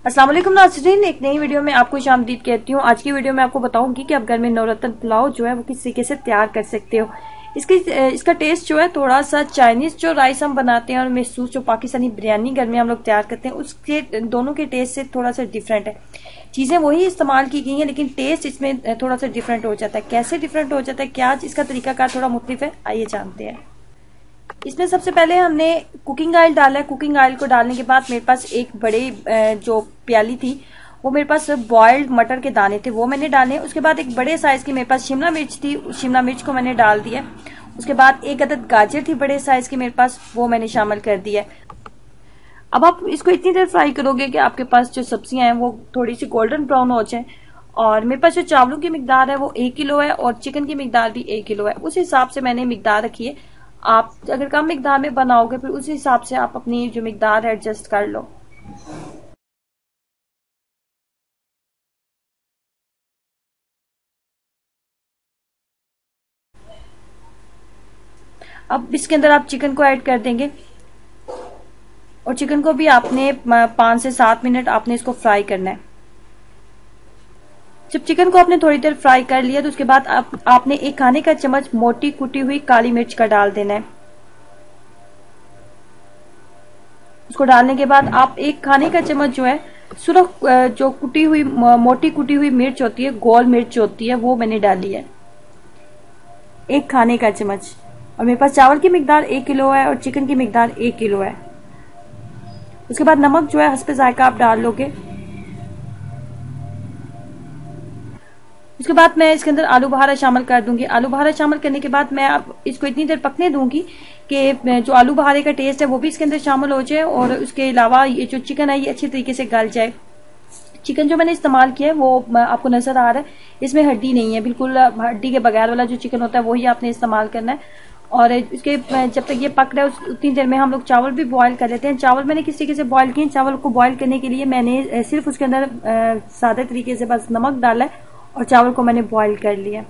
अस्सलाम वालेकुम नाज़रीन, एक नई वीडियो में आपको खुशामदीद कहती हूँ। आज की वीडियो में आपको बताऊंगी कि आप घर में नवरत्न पुलाव जो है वो किस तरीके से तैयार कर सकते हो। इसका टेस्ट जो है थोड़ा सा चाइनीज जो राइस हम बनाते हैं और महसूस जो पाकिस्तानी बिरयानी घर में हम लोग तैयार करते हैं उसके दोनों के टेस्ट से थोड़ा सा डिफरेंट है। चीजें वही इस्तेमाल की गई हैं लेकिन टेस्ट इसमें थोड़ा सा डिफरेंट हो जाता है। कैसे डिफरेंट हो जाता है, क्या इसका तरीकाकार थोड़ा मुख्तलिफ है, आइए जानते हैं। इसमें सबसे पहले हमने कुकिंग ऑयल डाला है। कुकिंग ऑयल को डालने के बाद मेरे पास एक बड़े जो प्याली थी वो मेरे पास बॉइल्ड मटर के दाने थे वो मैंने डाले। उसके बाद एक बड़े साइज की मेरे पास शिमला मिर्च थी, शिमला मिर्च को मैंने डाल दिया। उसके बाद एक अदद गाजर थी बड़े साइज की मेरे पास, वो मैंने शामिल कर दिया। अब आप इसको इतनी देर फ्राई करोगे कि आपके पास जो सब्जियां हैं वो थोड़ी सी गोल्डन ब्राउन हो जाए। और मेरे पास जो चावलों की मिकदार है वो 1 किलो है और चिकन की मिकदार भी 1 किलो है। उस हिसाब से मैंने मिकदार रखी है। आप अगर कम मिकदार में बनाओगे फिर उस हिसाब से आप अपनी जो मिकदार है एडजस्ट कर लो। अब इसके अंदर आप चिकन को ऐड कर देंगे और चिकन को भी आपने 5 से 7 मिनट आपने इसको फ्राई करना है। जब चिकन को आपने थोड़ी देर फ्राई कर लिया तो उसके बाद आपने एक खाने का चम्मच मोटी कुटी हुई काली मिर्च का डाल देना है। उसको डालने के बाद आप एक खाने का चम्मच जो है सुरख जो कुटी हुई मोटी कुटी हुई मिर्च होती है, गोल मिर्च होती है, वो मैंने डाली है, एक खाने का चम्मच। और मेरे पास चावल की मिकदार 1 किलो है और चिकन की मिकदार 1 किलो है। उसके बाद नमक जो है हस्बे जायका आप डाल लोगे। उसके बाद मैं इसके अंदर आलू बहारा शामिल कर दूंगी। आलू बहारा शामिल करने के बाद मैं अब इसको इतनी देर पकने दूंगी कि जो आलू बहारे का टेस्ट है वो भी इसके अंदर शामिल हो जाए और उसके अलावा ये जो चिकन है ये अच्छी तरीके से गल जाए। चिकन जो मैंने इस्तेमाल किया है वो आपको नजर आ रहा है, इसमें हड्डी नहीं है, बिल्कुल हड्डी के बगैर वाला जो चिकन होता है वही आपने इस्तेमाल करना है। और इसके जब तक ये पक रहा है उतनी देर में हम लोग चावल भी बॉईल कर लेते हैं। चावल मैंने किस तरीके से बॉईल किए, चावल को बॉईल करने के लिए मैंने सिर्फ उसके अंदर सादे तरीके से बस नमक डाला है और चावल को मैंने बॉईल कर लिया।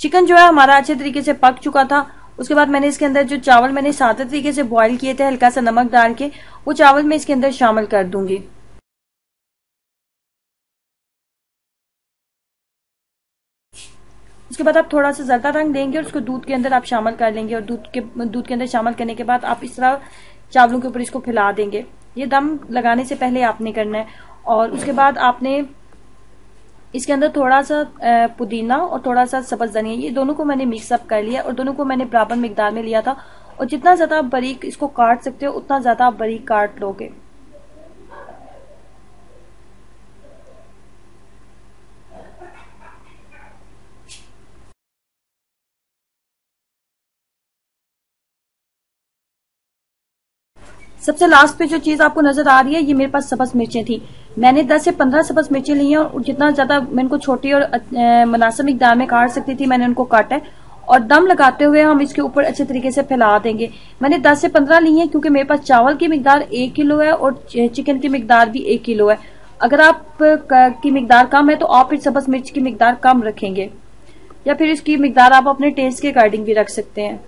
चिकन जो है हमारा अच्छे तरीके से पक चुका था। उसके बाद मैंने इसके अंदर जो चावल मैंने सादे तरीके से बॉईल किए थे हल्का सा नमक डाल के, वो चावल मैं इसके अंदर शामिल कर दूंगी। उसके बाद आप थोड़ा सा जरदा रंग देंगे और उसको दूध के अंदर आप शामिल कर लेंगे और दूध के अंदर शामिल करने के बाद आप इस तरह चावलों के ऊपर इसको फैला देंगे। ये दम लगाने से पहले आपने करना है। और उसके बाद आपने इसके अंदर थोड़ा सा पुदीना और थोड़ा सा सब्ज धनिया, ये दोनों को मैंने मिक्सअप कर लिया और दोनों को मैंने बराबर मिकदार में लिया था। और जितना ज्यादा आप बारीक इसको काट सकते हो उतना ज्यादा आप बारीक काट लोगे। सबसे लास्ट पे जो चीज आपको नजर आ रही है ये मेरे पास सब्ज मिर्चें थी। मैंने 10 से 15 सब्ज मिर्चें ली हैं और जितना ज्यादा मैं इनको छोटी और मुनासिब मिकदार में काट सकती थी मैंने उनको काटा है। और दम लगाते हुए हम इसके ऊपर अच्छे तरीके से फैला देंगे। मैंने 10 से 15 ली हैं क्योंकि मेरे पास चावल की मिकदार 1 किलो है और चिकन की मिकदार भी 1 किलो है। अगर आप की मिकदार कम है तो आप इस सब्ज मिर्च की मिकदार कम रखेंगे या फिर इसकी मिकदार आप अपने टेस्ट के अकॉर्डिंग भी रख सकते हैं।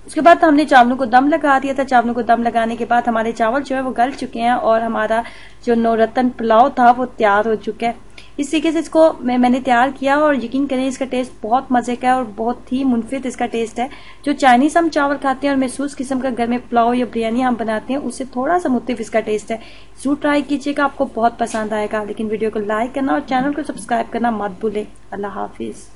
उसके बाद हमने चावलों को दम लगा दिया था। चावलों को दम लगाने के बाद हमारे चावल जो है वो गल चुके हैं और हमारा जो नवरत्न पुलाव था वो तैयार हो चुका है। इस तरीके से इसको मैंने तैयार किया और यकीन करें इसका टेस्ट बहुत मजे का है और बहुत ही मुनफिद इसका टेस्ट है। जो चाइनीज हम चावल खाते हैं और महसूस किस्म का घर में पुलाव या बिरयानी हम बनाते हैं उससे थोड़ा सा मुख्तलिफ इसका टेस्ट है। जरूर ट्राई कीजिएगा, आपको बहुत पसंद आएगा। लेकिन वीडियो को लाइक करना और चैनल को सब्सक्राइब करना मत भूलें। अल्लाह हाफिज।